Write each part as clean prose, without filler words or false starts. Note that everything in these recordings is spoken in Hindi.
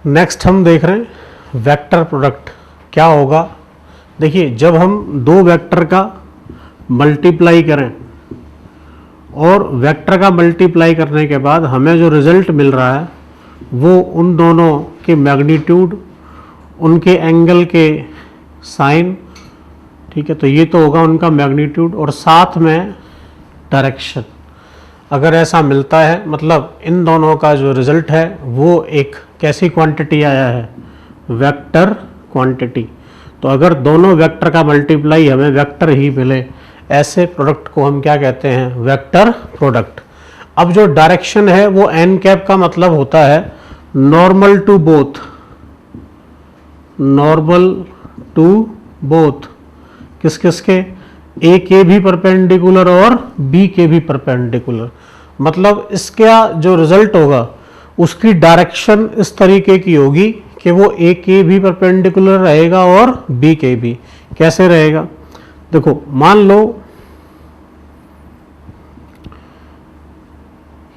नेक्स्ट हम देख रहे हैं वेक्टर प्रोडक्ट क्या होगा। देखिए, जब हम दो वेक्टर का मल्टीप्लाई करें और वेक्टर का मल्टीप्लाई करने के बाद हमें जो रिजल्ट मिल रहा है वो उन दोनों के मैग्नीट्यूड, उनके एंगल के साइन, ठीक है, तो ये तो होगा उनका मैग्नीट्यूड और साथ में डायरेक्शन। अगर ऐसा मिलता है मतलब इन दोनों का जो रिजल्ट है वो एक कैसी क्वांटिटी आया है, वेक्टर क्वांटिटी। तो अगर दोनों वेक्टर का मल्टीप्लाई हमें वेक्टर ही मिले, ऐसे प्रोडक्ट को हम क्या कहते हैं, वेक्टर प्रोडक्ट। अब जो डायरेक्शन है वो एन कैप का मतलब होता है normal to both, normal to both, किस किस के, ए के भी परपेंडिकुलर और बी के भी परपेंडिकुलर। मतलब इसका जो रिजल्ट होगा उसकी डायरेक्शन इस तरीके की होगी कि वो ए के भी परपेंडिकुलर रहेगा और बी के भी। कैसे रहेगा, देखो मान लो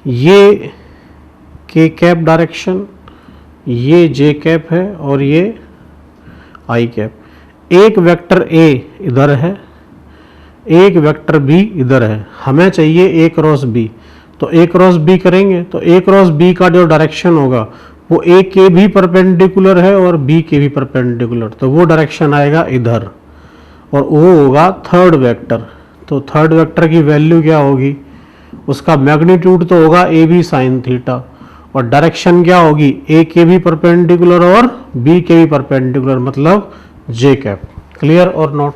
ये के कैप डायरेक्शन, ये जे कैप है और ये आई कैप। एक वेक्टर ए इधर है, एक वेक्टर बी इधर है, हमें चाहिए ए क्रॉस बी। तो ए क्रॉस बी करेंगे तो ए क्रॉस बी का जो डायरेक्शन होगा वो ए के भी परपेंडिकुलर है और बी के भी परपेंडिकुलर, तो वो डायरेक्शन आएगा इधर और वो होगा थर्ड वेक्टर। तो थर्ड वेक्टर की वैल्यू क्या होगी, उसका मैग्नीट्यूड तो होगा ए बी साइन थीटा और डायरेक्शन क्या होगी, ए के भी परपेंडिकुलर और बी के भी परपेंडिकुलर, मतलब जे कैप। क्लियर और नॉट।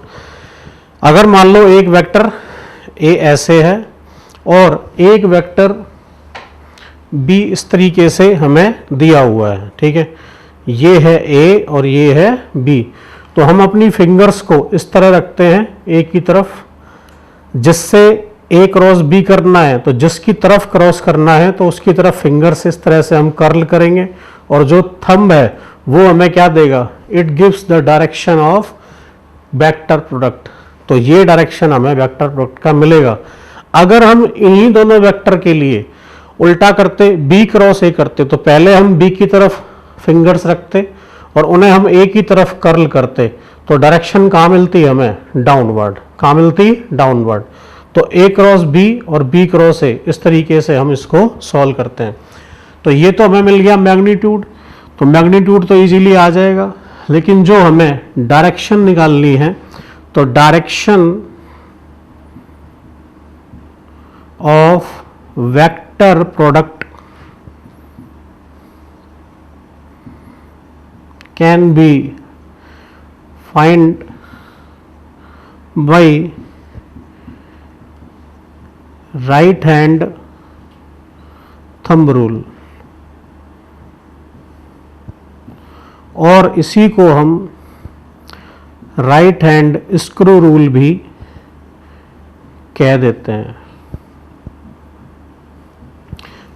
अगर मान लो एक वेक्टर ए ऐसे है और एक वेक्टर बी इस तरीके से हमें दिया हुआ है, ठीक है, ये है ए और ये है बी। तो हम अपनी फिंगर्स को इस तरह रखते हैं ए की तरफ, जिससे ए क्रॉस बी करना है तो जिसकी तरफ क्रॉस करना है तो उसकी तरफ फिंगर्स इस तरह से हम कर्ल करेंगे और जो थंब है वो हमें क्या देगा, it gives the direction of vector product. तो ये डायरेक्शन हमें वेक्टर प्रोडक्ट का मिलेगा। अगर हम इन्हीं दोनों वेक्टर के लिए उल्टा करते, बी क्रॉस ए करते, तो पहले हम बी की तरफ फिंगर्स रखते और उन्हें हम ए की तरफ कर्ल करते, तो डायरेक्शन कहाँ मिलती हमें, डाउनवर्ड। कहाँ मिलती, डाउनवर्ड। तो ए क्रॉस बी और बी क्रॉस ए, इस तरीके से हम इसको सॉल्व करते हैं। तो ये तो हमें मिल गया मैग्नीट्यूड, तो मैग्नीट्यूड तो इजीली आ जाएगा। लेकिन जो हमें डायरेक्शन निकालनी है, तो direction of vector product can be find by right hand thumb rule, और इसी को हम राइट हैंड स्क्रू रूल भी कह देते हैं।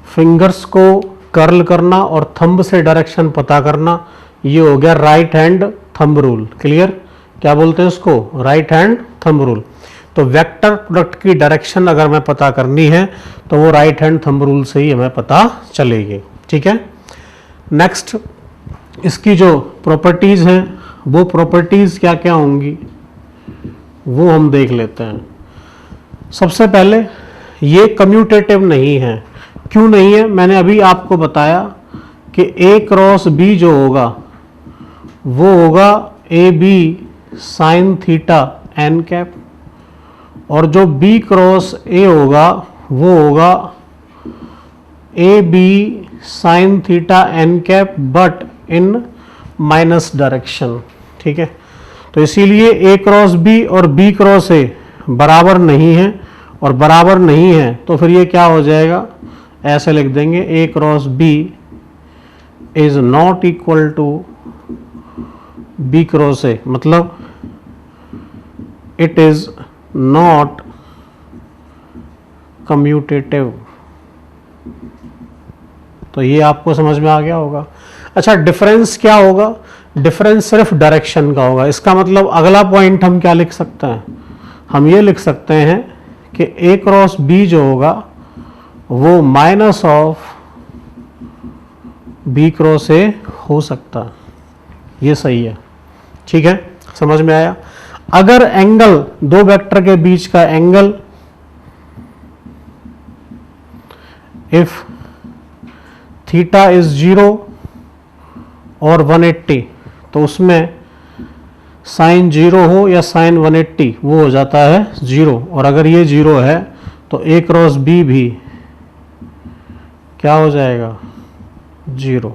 फिंगर्स को कर्ल करना और थंब से डायरेक्शन पता करना, ये हो गया right hand thumb rule. Clear, क्या बोलते हैं उसको, राइट हैंड थंब रूल। तो वेक्टर प्रोडक्ट की डायरेक्शन अगर हमें पता करनी है तो वो राइट हैंड थंब रूल से ही हमें पता चलेगी। ठीक है, नेक्स्ट इसकी जो प्रॉपर्टीज हैं वो प्रॉपर्टीज क्या क्या होंगी वो हम देख लेते हैं। सबसे पहले ये कम्यूटेटिव नहीं है। क्यों नहीं है, मैंने अभी आपको बताया कि ए क्रॉस बी जो होगा वो होगा A B sine theta n cap, और जो बी क्रॉस ए होगा वो होगा A B sine theta n cap but in minus direction. ठीक है, तो इसीलिए ए क्रॉस बी और बी क्रॉस ए बराबर नहीं है, और बराबर नहीं है तो फिर ये क्या हो जाएगा, ऐसे लिख देंगे A cross B is not equal to B cross A, मतलब इट इज नॉट कम्यूटेटिव। तो ये आपको समझ में आ गया होगा। अच्छा, डिफरेंस क्या होगा, डिफरेंस सिर्फ डायरेक्शन का होगा। इसका मतलब अगला पॉइंट हम क्या लिख सकते हैं, हम ये लिख सकते हैं कि ए क्रॉस बी जो होगा वो minus of B cross A हो सकता, ये सही है। ठीक है, समझ में आया। अगर एंगल, दो वेक्टर के बीच का एंगल, इफ थीटा इज 0 और 180, तो उसमें साइन 0 हो या साइन 180 वो हो जाता है 0। और अगर ये 0 है तो ए क्रॉस बी भी क्या हो जाएगा, 0।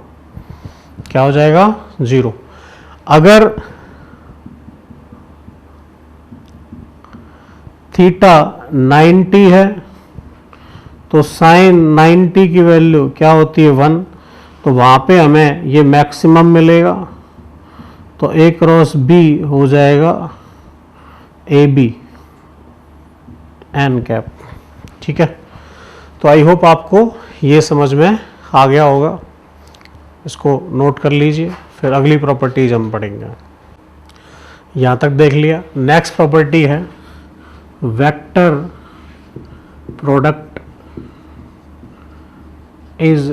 क्या हो जाएगा, 0। अगर थीटा 90 है तो साइन 90 की वैल्यू क्या होती है, 1। तो वहाँ पे हमें ये मैक्सिमम मिलेगा, तो ए क्रॉस बी हो जाएगा ए बी एन कैप। ठीक है, तो आई होप आपको ये समझ में आ गया होगा। इसको नोट कर लीजिए, फिर अगली प्रॉपर्टीज हम पढ़ेंगे। यहाँ तक देख लिया। नेक्स्ट प्रॉपर्टी है वेक्टर प्रोडक्ट इज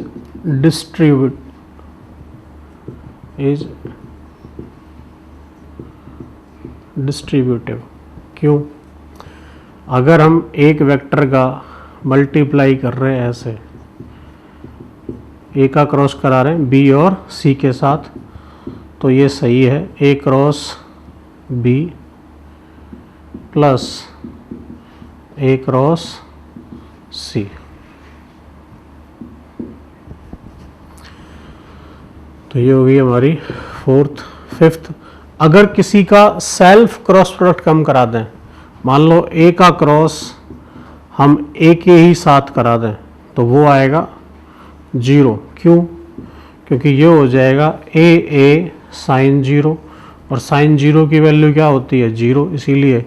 डिस्ट्रीब्यूटिव। क्यों? अगर हम एक वेक्टर का मल्टीप्लाई कर रहे हैं, ऐसे ए का क्रॉस करा रहे हैं बी और सी के साथ, तो ये सही है। ए क्रॉस बी प्लस ए क्रॉस सी। तो ये होगी हमारी फोर्थ। फिफ्थ, अगर किसी का सेल्फ क्रॉस प्रोडक्ट कम करा दें, मान लो ए का क्रॉस हम ए के ही साथ करा दें, तो वो आएगा 0। क्यों? क्योंकि ये हो जाएगा ए साइन 0, और साइन 0 की वैल्यू क्या होती है, 0, इसीलिए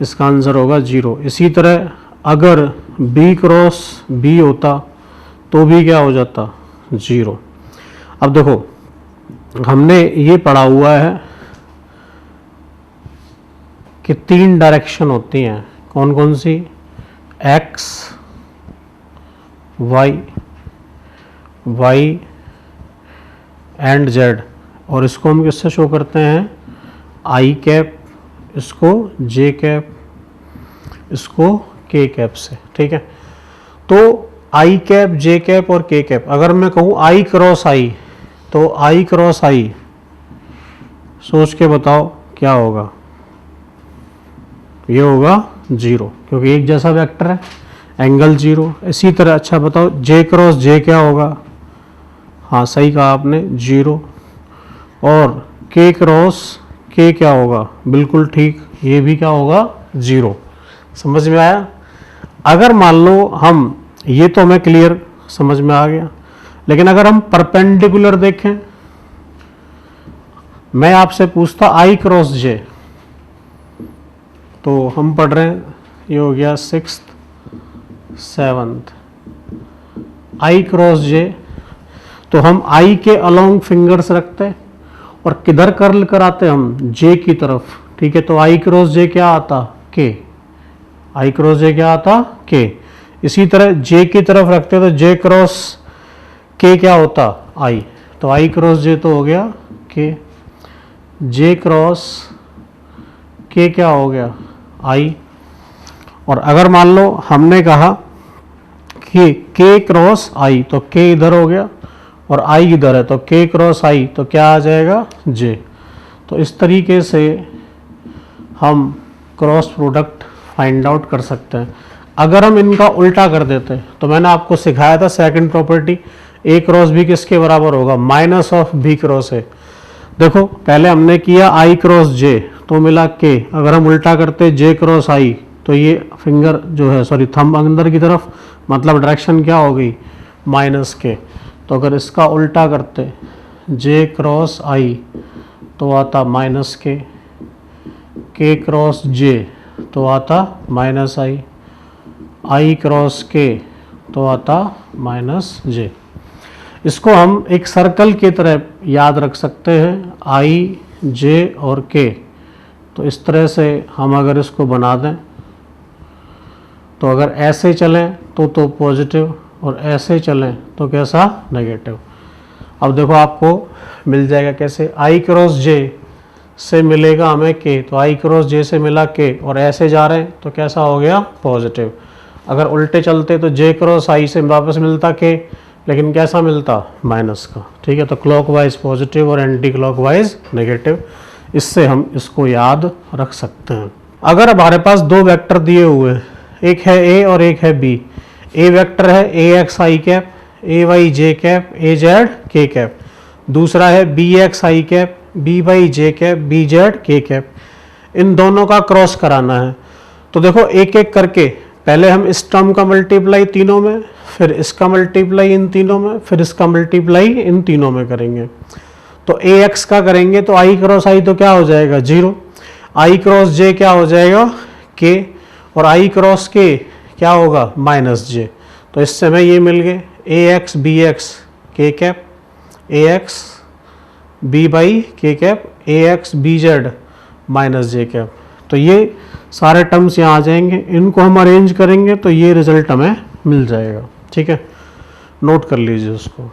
इसका आंसर होगा 0। इसी तरह अगर बी क्रॉस बी होता तो भी क्या हो जाता, 0। अब देखो, हमने ये पढ़ा हुआ है कि 3 डायरेक्शन होती हैं। कौन कौन सी? X Y and Z. और इसको हम किससे शो करते हैं, आई कैप, इसको जे कैप, इसको के कैप से। ठीक है, तो आई कैप, जे कैप और के कैप। अगर मैं कहूँ आई क्रॉस आई, तो आई क्रॉस आई सोच के बताओ क्या होगा, ये होगा 0, क्योंकि एक जैसा वेक्टर है, एंगल 0। इसी तरह अच्छा बताओ जे क्रॉस जे क्या होगा, हाँ सही कहा आपने, 0। और के क्रॉस के क्या होगा, बिल्कुल ठीक, ये भी क्या होगा, 0। समझ में आया? अगर मान लो हम, ये तो हमें क्लियर समझ में आ गया, लेकिन अगर हम परपेंडिकुलर देखें, मैं आपसे पूछता आई क्रॉस जे, तो हम पढ़ रहे हैं, ये हो गया 6th 7th। आई क्रॉस जे, तो हम आई के अलोंग फिंगर्स रखते हैं और किधर कर्ल कराते हम, जे की तरफ। ठीक है, तो आई क्रॉस जे क्या आता, के। आई क्रॉस जे क्या आता, के। इसी तरह जे की तरफ रखते तो जे क्रॉस के क्या होता, आई। तो आई क्रॉस जे तो हो गया के, जे क्रॉस के क्या हो गया, आई। और अगर मान लो हमने कहा कि के क्रॉस आई, तो के इधर हो गया और आई इधर है, तो के क्रॉस आई तो क्या आ जाएगा, जे। तो इस तरीके से हम क्रॉस प्रोडक्ट फाइंड आउट कर सकते हैं। अगर हम इनका उल्टा कर देते, तो मैंने आपको सिखाया था second property, A cross B किसके बराबर होगा, minus of B cross A. देखो पहले हमने किया आई क्रॉस जे, तो मिला के। अगर हम उल्टा करते जे क्रॉस आई, तो ये फिंगर जो है, सॉरी थंब अंदर की तरफ, मतलब डायरेक्शन क्या हो गई, माइनस के। तो अगर इसका उल्टा करते जे क्रॉस आई तो आता माइनस के क्रॉस जे तो आता माइनस आई क्रॉस के तो आता माइनस जे। इसको हम एक सर्कल की तरह याद रख सकते हैं, आई जे और के। तो इस तरह से हम अगर इसको बना दें, तो अगर ऐसे चलें तो पॉजिटिव, और ऐसे चलें तो कैसा, नेगेटिव। अब देखो आपको मिल जाएगा कैसे, आई क्रॉस जे से मिलेगा हमें के, तो आई क्रॉस जे से मिला के और ऐसे जा रहे हैं तो कैसा हो गया पॉजिटिव। अगर उल्टे चलते तो जे क्रॉस आई से वापस मिलता के, लेकिन कैसा मिलता माइनस का। ठीक है, तो क्लॉकवाइज पॉजिटिव और एंटी क्लॉकवाइज नेगेटिव, इससे हम इसको याद रख सकते हैं। अगर हमारे पास दो वेक्टर दिए हुए हैं, एक है ए और एक है बी। ए वेक्टर है ए एक्स आई कैप, ए वाई जे कैप, ए जेड के कैप। दूसरा है बी एक्स आई कैप, बी वाई जे कैप, बी जेड के कैप। इन दोनों का क्रॉस कराना है। तो देखो एक एक करके पहले हम इस टर्म का मल्टीप्लाई तीनों में, फिर इसका मल्टीप्लाई इन तीनों में, फिर इसका मल्टीप्लाई इन तीनों में करेंगे। तो ए एक्स का करेंगे तो आई क्रॉस आई तो क्या हो जाएगा 0, आई क्रॉस जे क्या हो जाएगा के, और आई क्रॉस के क्या होगा माइनस जे। तो इससे हमें ये मिल गए A x B x k cap, A x B y k cap, A x B z minus j cap. तो ये सारे टर्म्स यहाँ आ जाएंगे, इनको हम अरेंज करेंगे तो ये रिजल्ट हमें मिल जाएगा। ठीक है, नोट कर लीजिए उसको।